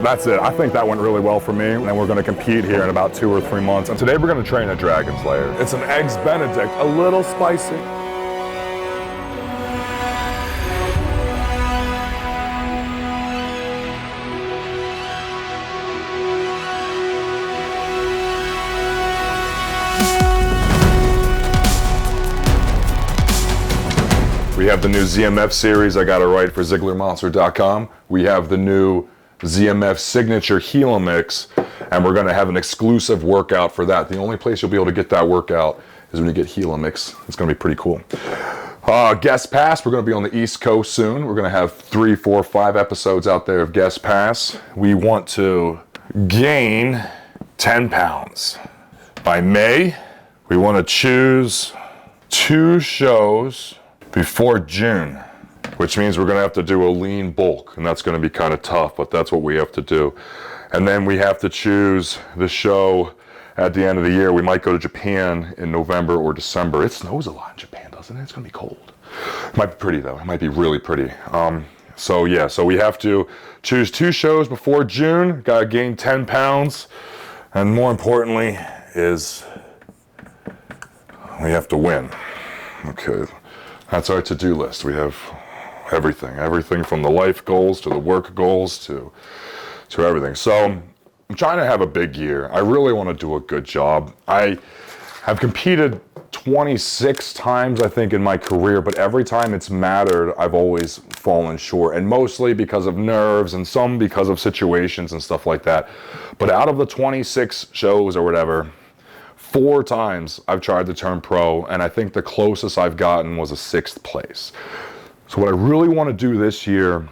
that's it. I think that went really well for me, and we're going to compete here in about 2 or 3 months. And today we're going to train at Dragon's Lair. It's an Eggs Benedict, a little spicy. We have the new ZMF series I got to write for ZieglerMonster.com. We have the new ZMF Signature Helomix, and we're going to have an exclusive workout for that. The only place you'll be able to get that workout is when you get Helomix. It's going to be pretty cool. Guest Pass, we're going to be on the East Coast soon. We're going to have 3, 4, 5 episodes out there of Guest Pass. We want to gain 10 pounds. By May, we want to choose 2 shows before June, which means we're gonna have to do a lean bulk, and that's gonna be kind of tough, but that's what we have to do. And then we have to choose the show at the end of the year. We might go to Japan in November or December. It snows a lot in Japan, doesn't it? It's gonna be cold. It might be pretty though, it might be really pretty. So we have to choose 2 shows before June, gotta gain 10 pounds, and more importantly is we have to win. Okay. That's our to-do list. We have everything from the life goals to the work goals to everything. So I'm trying to have a big year. I really want to do a good job. I have competed 26 times, I think, in my career, but every time it's mattered, I've always fallen short, and mostly because of nerves and some because of situations and stuff like that. But out of the 26 shows or whatever, 4 times I've tried to turn pro, and I think the closest I've gotten was a 6th place. So what I really want to do this year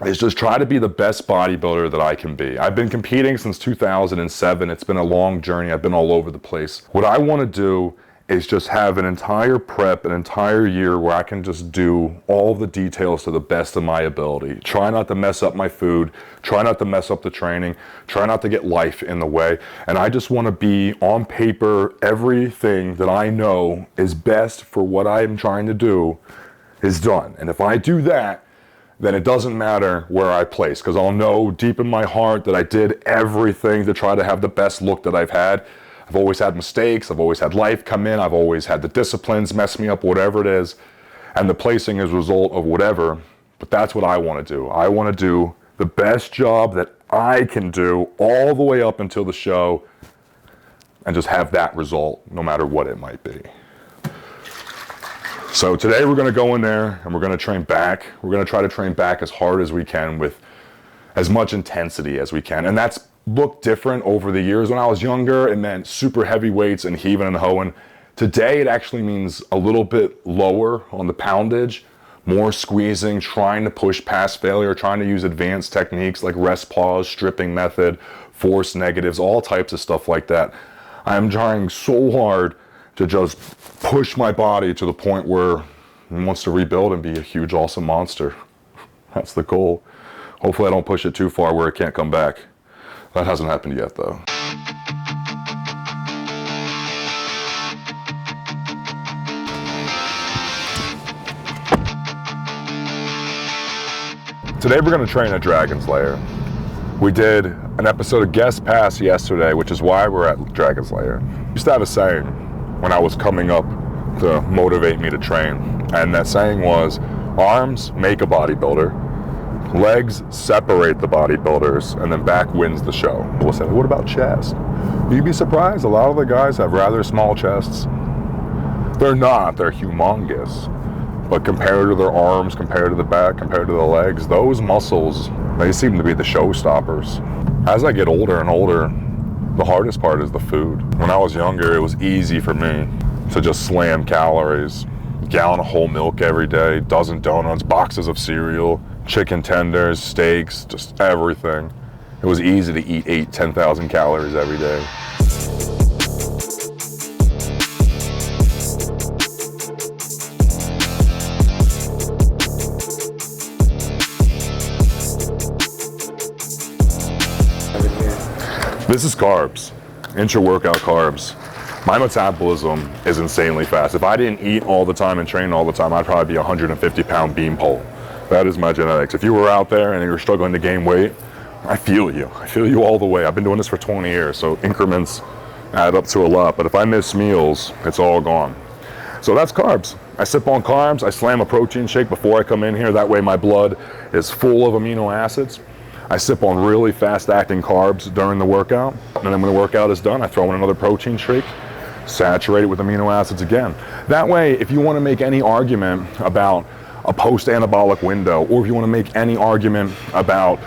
is just try to be the best bodybuilder that I can be. I've been competing since 2007. It's been a long journey. I've been all over the place. What I want to do is just have an entire prep, an entire year where I can just do all the details to the best of my ability. Try not to mess up my food, try not to mess up the training, try not to get life in the way. And I just want to be on paper, everything that I know is best for what I am trying to do is done. And if I do that, then it doesn't matter where I place, because I'll know deep in my heart that I did everything to try to have the best look that I've had. I've always had mistakes, I've always had life come in, I've always had the disciplines mess me up, whatever it is, and the placing is a result of whatever, but that's what I want to do. I want to do the best job that I can do all the way up until the show and just have that result no matter what it might be. So today we're going to go in there and we're going to train back. We're going to try to train back as hard as we can with as much intensity as we can, and that's looked different over the years. When I was younger, it meant super heavy weights and heaving and hoeing. Today, it actually means a little bit lower on the poundage, more squeezing, trying to push past failure, trying to use advanced techniques like rest pause, stripping method, force negatives, all types of stuff like that. I am trying so hard to just push my body to the point where it wants to rebuild and be a huge, awesome monster. That's the goal. Hopefully I don't push it too far where it can't come back. That hasn't happened yet, though. Today we're going to train at Dragon's Lair. We did an episode of Guest Pass yesterday, which is why we're at Dragon's Lair. I used to have a saying when I was coming up to motivate me to train, and that saying was, arms make a bodybuilder, legs separate the bodybuilders, and then back wins the show. People say, what about chest? You'd be surprised, a lot of the guys have rather small chests. They're not, they're humongous. But compared to their arms, compared to the back, compared to the legs, those muscles, they seem to be the showstoppers. As I get older and older, the hardest part is the food. When I was younger, it was easy for me to just slam calories. Gallon of whole milk every day, dozen donuts, boxes of cereal, chicken tenders, steaks, just everything. It was easy to eat 10,000 calories every day. This is carbs, intra-workout carbs. My metabolism is insanely fast. If I didn't eat all the time and train all the time, I'd probably be a 150-pound beanpole. That is my genetics. If you were out there and you're struggling to gain weight, I feel you. I feel you all the way. I've been doing this for 20 years, so increments add up to a lot. But if I miss meals, it's all gone. So that's carbs. I sip on carbs. I slam a protein shake before I come in here. That way my blood is full of amino acids. I sip on really fast-acting carbs during the workout. And then when the workout is done, I throw in another protein shake, saturate it with amino acids again. That way, if you want to make any argument about a post-anabolic window, or if you want to make any argument about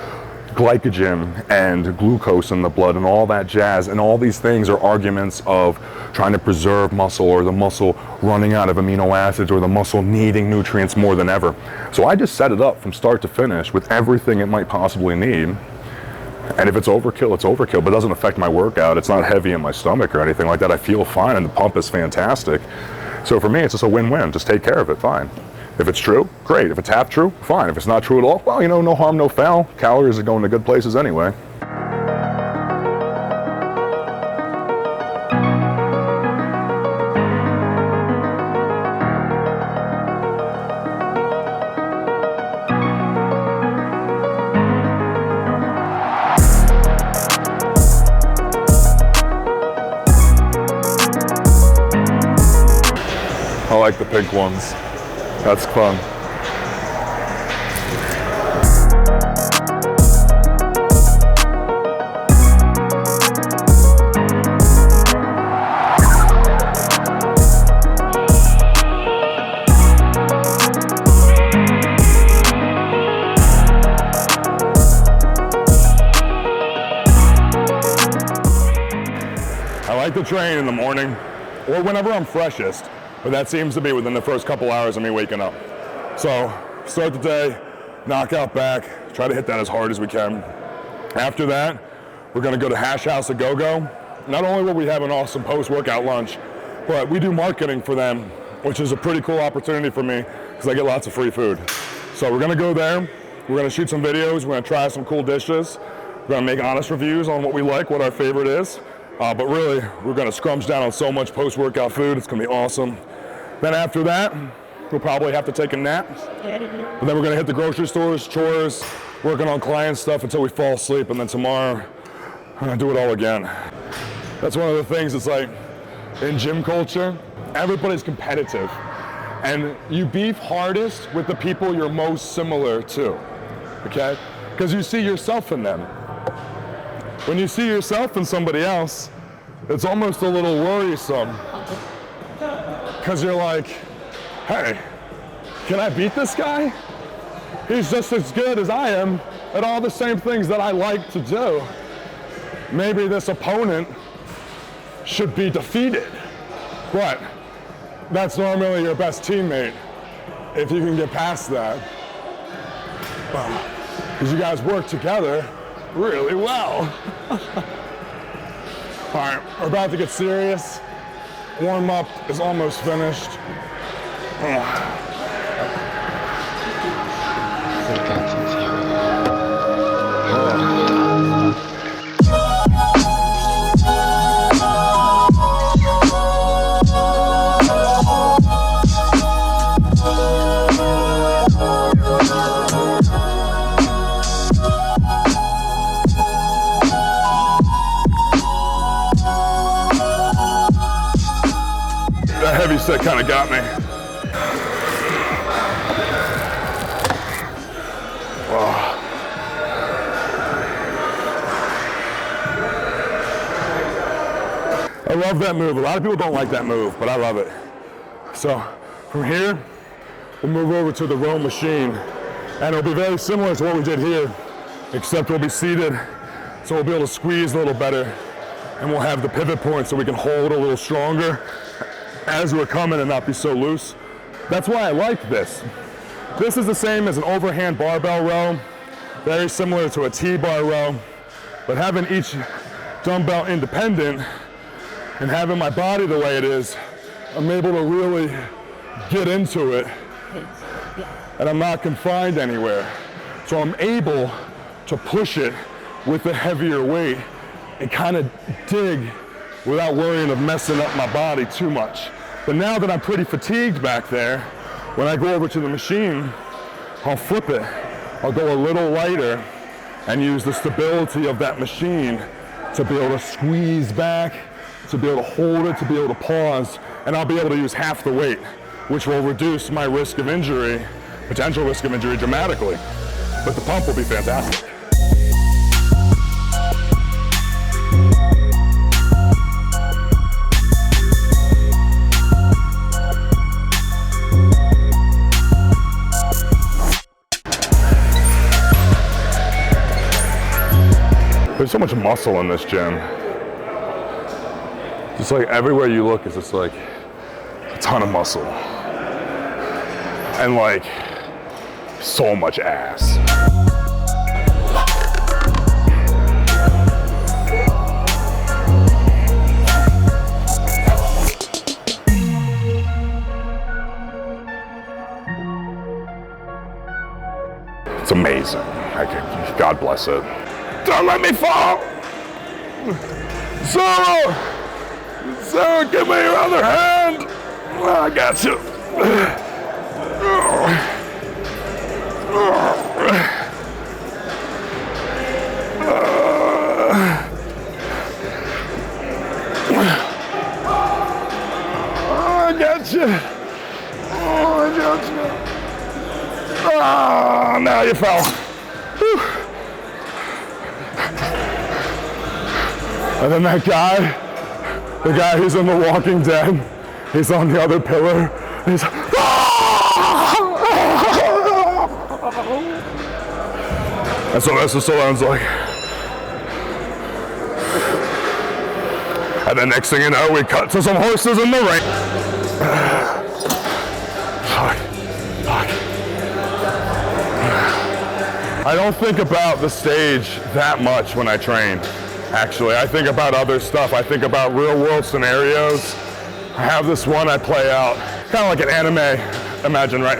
glycogen and glucose in the blood and all that jazz, and all these things are arguments of trying to preserve muscle, or the muscle running out of amino acids, or the muscle needing nutrients more than ever. So I just set it up from start to finish with everything it might possibly need. And if it's overkill, it's overkill, but it doesn't affect my workout. It's not heavy in my stomach or anything like that. I feel fine and the pump is fantastic. So for me, it's just a win-win. Just take care of it, fine. If it's true, great. If it's half true, fine. If it's not true at all, well, you know, no harm, no foul. Calories are going to good places anyway. I like the pink ones. That's fun. I like to train in the morning or whenever I'm freshest. But that seems to be within the first couple hours of me waking up. So start the day, knock out back, try to hit that as hard as we can. After that, we're gonna go to Hash House at Go-Go. Not only will we have an awesome post-workout lunch, but we do marketing for them, which is a pretty cool opportunity for me because I get lots of free food. So we're gonna go there, we're gonna shoot some videos, we're gonna try some cool dishes, we're gonna make honest reviews on what we like, what our favorite is. But really, we're gonna scrunch down on so much post-workout food, it's gonna be awesome. Then after that, we'll probably have to take a nap. But then we're gonna hit the grocery stores, chores, working on client stuff until we fall asleep. And then tomorrow, I'm gonna do it all again. That's one of the things, it's like, in gym culture, everybody's competitive. And you beef hardest with the people you're most similar to, okay? Because you see yourself in them. When you see yourself in somebody else, it's almost a little worrisome. Because you're like, hey, can I beat this guy? He's just as good as I am at all the same things that I like to do. Maybe this opponent should be defeated. But that's normally your best teammate if you can get past that. Because you guys work together really well. All right, we're about to get serious. Warm up is almost finished. That heavy set kind of got me. I love that move. A lot of people don't like that move, but I love it. So from here, we'll move over to the row machine, and it'll be very similar to what we did here, except we'll be seated, so we'll be able to squeeze a little better, and we'll have the pivot point so we can hold a little stronger as we're coming and not be so loose. That's why I like this. This is the same as an overhand barbell row, very similar to a T-bar row, but having each dumbbell independent and having my body the way it is, I'm able to really get into it, and I'm not confined anywhere. So I'm able to push it with a heavier weight and kind of dig without worrying of messing up my body too much. But now that I'm pretty fatigued back there, when I go over to the machine, I'll flip it. I'll go a little lighter, and use the stability of that machine to be able to squeeze back, to be able to hold it, to be able to pause, and I'll be able to use half the weight, which will reduce my risk of injury, potential risk of injury dramatically. But the pump will be fantastic. There's so much muscle in this gym. Just like everywhere you look, it's just like a ton of muscle. And like so much ass. It's amazing. God bless it. Don't let me fall! Sarah, give me your other hand! I got you. I got you. I got you. Ah, now you fell. Whew. And then that guy, the guy who's in The Walking Dead, he's on the other pillar. He's and so that's what Stallone's like. And then next thing you know, we cut to some horses in the rain. I don't think about the stage that much when I train, actually. I think about other stuff. I think about real world scenarios. I have this one I play out, kind of like an anime, imagine, right?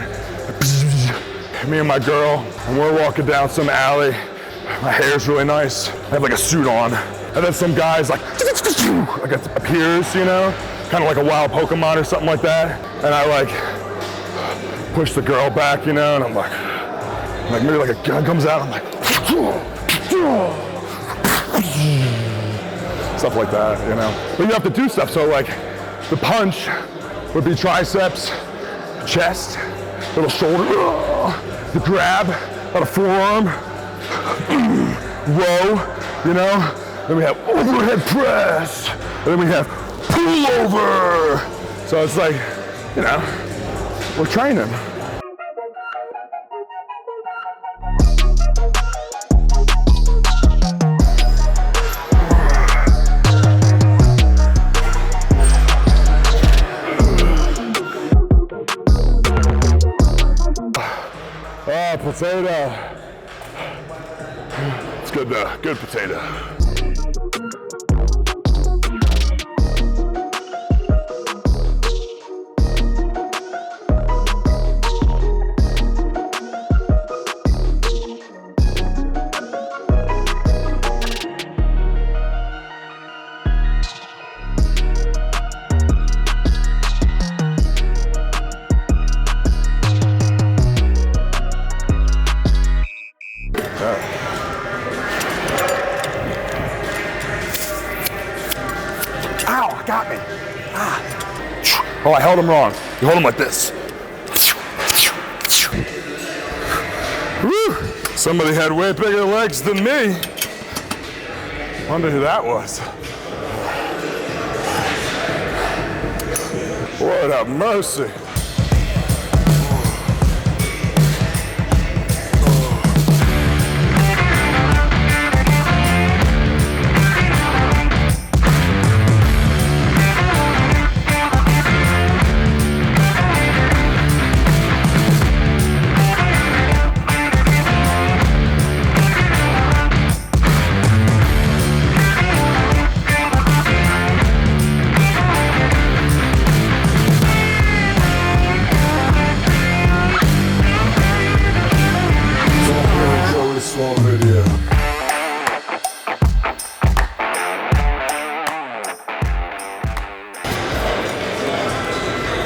Me and my girl, and we're walking down some alley. My hair's really nice. I have like a suit on. And then some guy's like appears, you know? Kind of like a wild Pokemon or something like that. And I like push the girl back, you know, and I'm like maybe like a gun comes out, I'm like, stuff like that, you know? But you have to do stuff, so like the punch would be triceps, chest, little shoulder, the grab, out of forearm, row, you know? Then we have overhead press, and then we have pull over. So it's like, you know, we're training. Potato. It's good, good potato. Got me. Ah. Oh, I held him wrong. You hold him like this. Woo. Somebody had way bigger legs than me. Wonder who that was. Lord have mercy.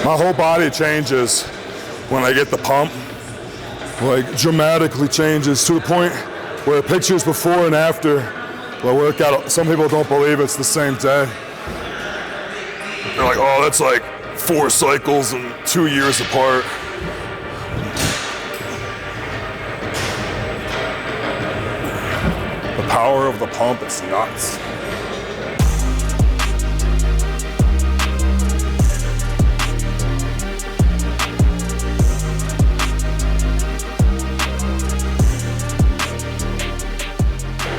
My whole body changes when I get the pump, like dramatically changes to the point where pictures before and after the workout, some people don't believe it's the same day. They're like, oh, that's like 4 cycles and 2 years apart. The power of the pump is nuts.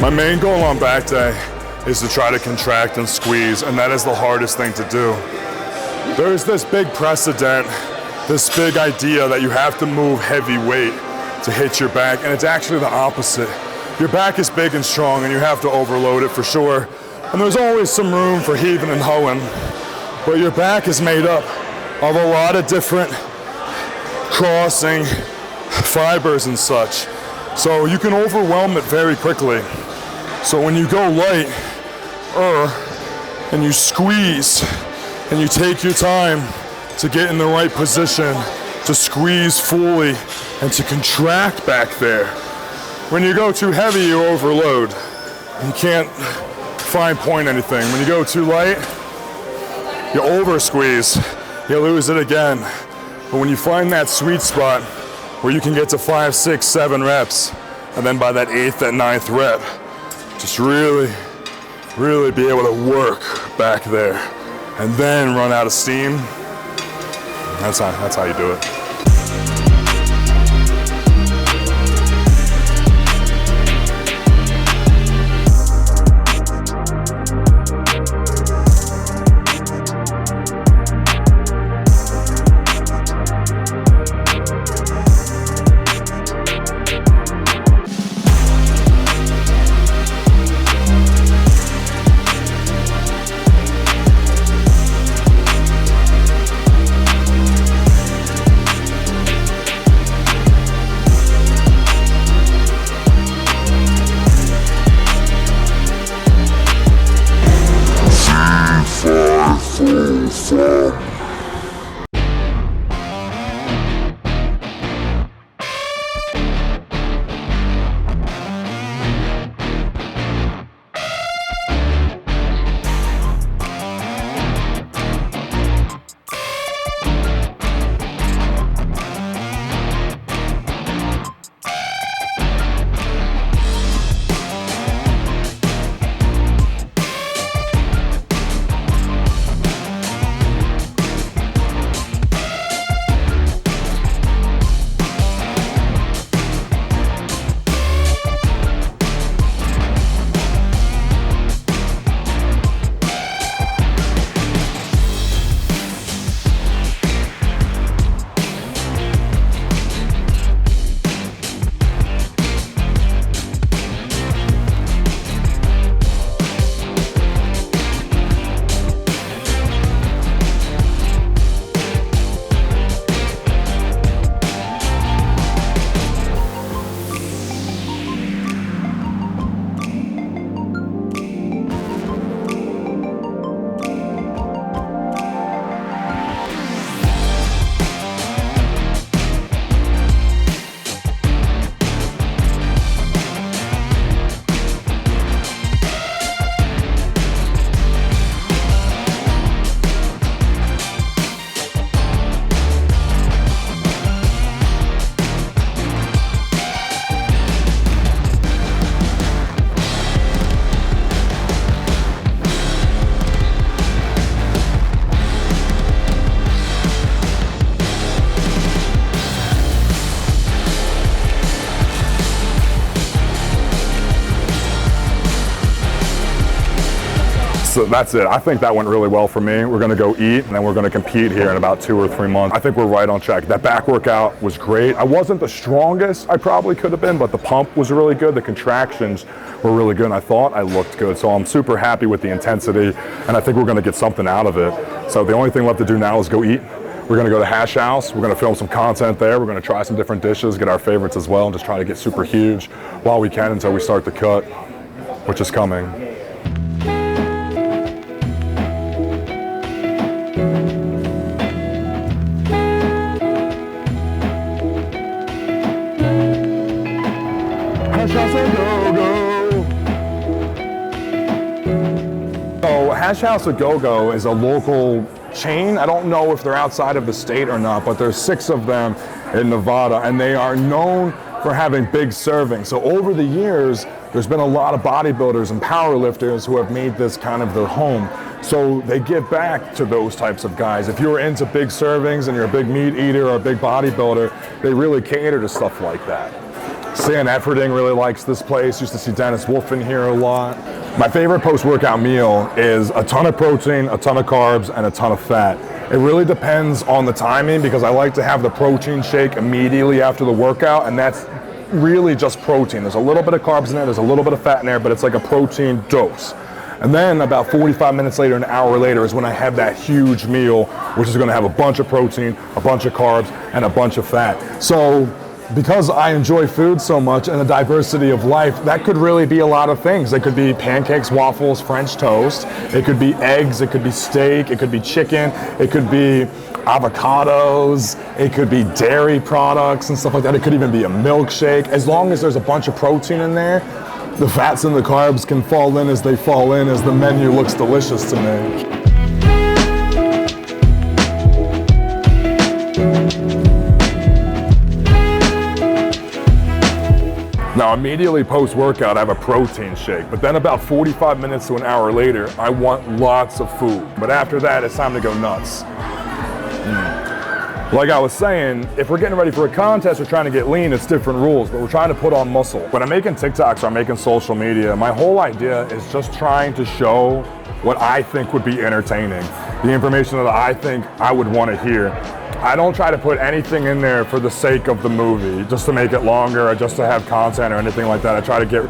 My main goal on back day is to try to contract and squeeze, and that is the hardest thing to do. There's this big precedent, this big idea that you have to move heavy weight to hit your back, and it's actually the opposite. Your back is big and strong, and you have to overload it for sure. And there's always some room for heaving and hoeing, but your back is made up of a lot of different crossing fibers and such. So you can overwhelm it very quickly. So when you go light, and you squeeze, and you take your time to get in the right position, to squeeze fully, and to contract back there. When you go too heavy, you overload. You can't fine point anything. When you go too light, you over squeeze, you lose it again. But when you find that sweet spot where you can get to 5, 6, 7 reps, and then by that 8th and 9th rep, just really be able to work back there and then run out of steam. That's how you do it. So that's it. I think that went really well for me. We're gonna go eat, and then we're gonna compete here in about 2 or 3 months. I think we're right on track. That back workout was great. I wasn't the strongest I probably could have been, but the pump was really good. The contractions were really good, and I thought I looked good. So I'm super happy with the intensity, and I think we're gonna get something out of it. So the only thing left to do now is go eat. We're gonna go to Hash House. We're gonna film some content there. We're gonna try some different dishes, get our favorites as well, and just try to get super huge while we can until we start the cut, which is coming. Hash House, Hash House A Go-Go is a local chain. I don't know if they're outside of the state or not, but there's 6 of them in Nevada, and they are known for having big servings. So over the years, there's been a lot of bodybuilders and powerlifters who have made this kind of their home. So they give back to those types of guys. If you're into big servings and you're a big meat eater or a big bodybuilder, they really cater to stuff like that. Stan Efferding really likes this place. Used to see Dennis Wolf in here a lot. My favorite post-workout meal is a ton of protein, a ton of carbs, and a ton of fat. It really depends on the timing because I like to have the protein shake immediately after the workout, and that's really just protein. There's a little bit of carbs in there, there's a little bit of fat in there, but it's like a protein dose. And then about 45 minutes later, an hour later, is when I have that huge meal, which is gonna have a bunch of protein, a bunch of carbs, and a bunch of fat. So because I enjoy food so much and the diversity of life, that could really be a lot of things. It could be pancakes, waffles, French toast. It could be eggs, it could be steak, it could be chicken, it could be avocados, it could be dairy products and stuff like that. It could even be a milkshake. As long as there's a bunch of protein in there, the fats and the carbs can fall in as they fall in as the menu looks delicious to me. Now immediately post-workout I have a protein shake, but then about 45 minutes to an hour later I want lots of food. But after that it's time to go nuts. Like I was saying, if we're getting ready for a contest, we're trying to get lean, it's different rules, but we're trying to put on muscle. When I'm making TikToks or I'm making social media, my whole idea is just trying to show what I think would be entertaining, the information that I think I would want to hear. I don't try to put anything in there for the sake of the movie, just to make it longer or just to have content or anything like that. I try to get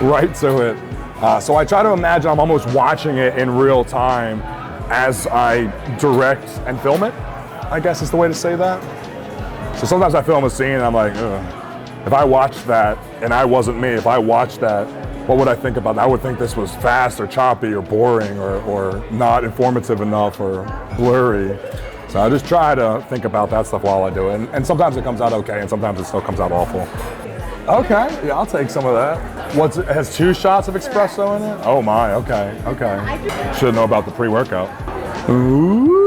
right to it. So I try to imagine I'm almost watching it in real time as I direct and film it, I guess is the way to say that. So sometimes I film a scene and I'm like, ugh. If I watched that and I wasn't me, if I watched that, what would I think about that? I would think this was fast or choppy or boring or not informative enough or blurry. So I just try to think about that stuff while I do it. And sometimes it comes out okay and sometimes it still comes out awful. Okay, yeah, I'll take some of that. It has 2 shots of espresso in it? Oh my, okay, okay. Should know about the pre-workout. Ooh.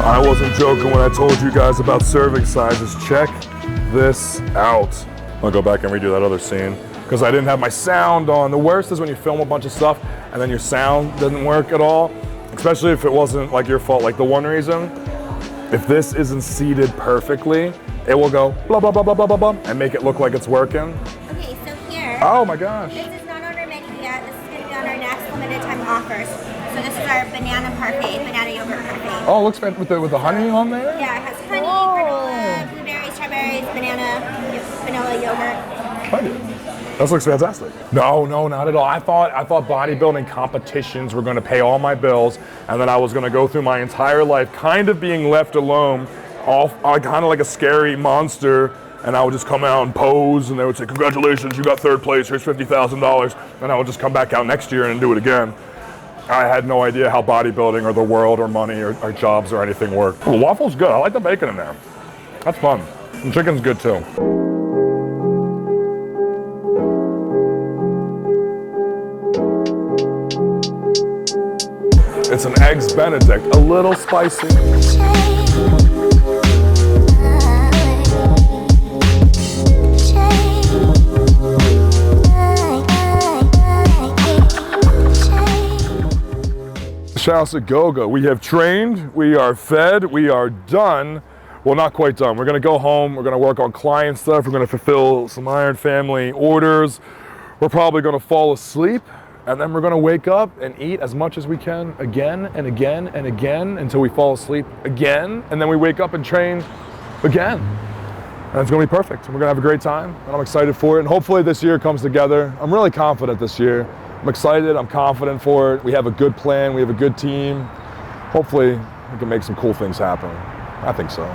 I wasn't joking when I told you guys about serving sizes. Check this out. I'll go back and redo that other scene because I didn't have my sound on. The worst is when you film a bunch of stuff and then your sound doesn't work at all, especially if it wasn't like your fault. Like the one reason, if this isn't seated perfectly, it will go blah, blah, blah, blah, blah, blah, blah, and make it look like it's working. Okay, so here. Oh my gosh. This is not on our menu yet. This is going to be on our next limited time offers. So this is our banana parfait, banana yogurt parfait. Oh, it looks great with the honey on there? Yeah, it has honey, granola, blueberries, strawberries, banana, vanilla yogurt. This looks fantastic. No, not at all. I thought bodybuilding competitions were going to pay all my bills, and then I was going to go through my entire life kind of being left alone, kind of like a scary monster, and I would just come out and pose, and they would say, "Congratulations, you got 3rd place. Here's $50,000," and I would just come back out next year and do it again. I had no idea how bodybuilding or the world or money or jobs or anything worked. Well, the waffle's good. I like the bacon in there. That's fun. And chicken's good too. It's an Eggs Benedict, a little spicy. House A Go-Go. We have trained, we are fed, we are done. Well, not quite done. We're gonna go home, we're gonna work on client stuff, we're gonna fulfill some Iron Family orders. We're probably gonna fall asleep, and then we're gonna wake up and eat as much as we can again and again and again until we fall asleep again, and then we wake up and train again. And it's gonna be perfect. We're gonna have a great time, and I'm excited for it, and hopefully this year comes together. I'm really confident this year. I'm excited, I'm confident for it. We have a good plan, we have a good team. Hopefully we can make some cool things happen. I think so.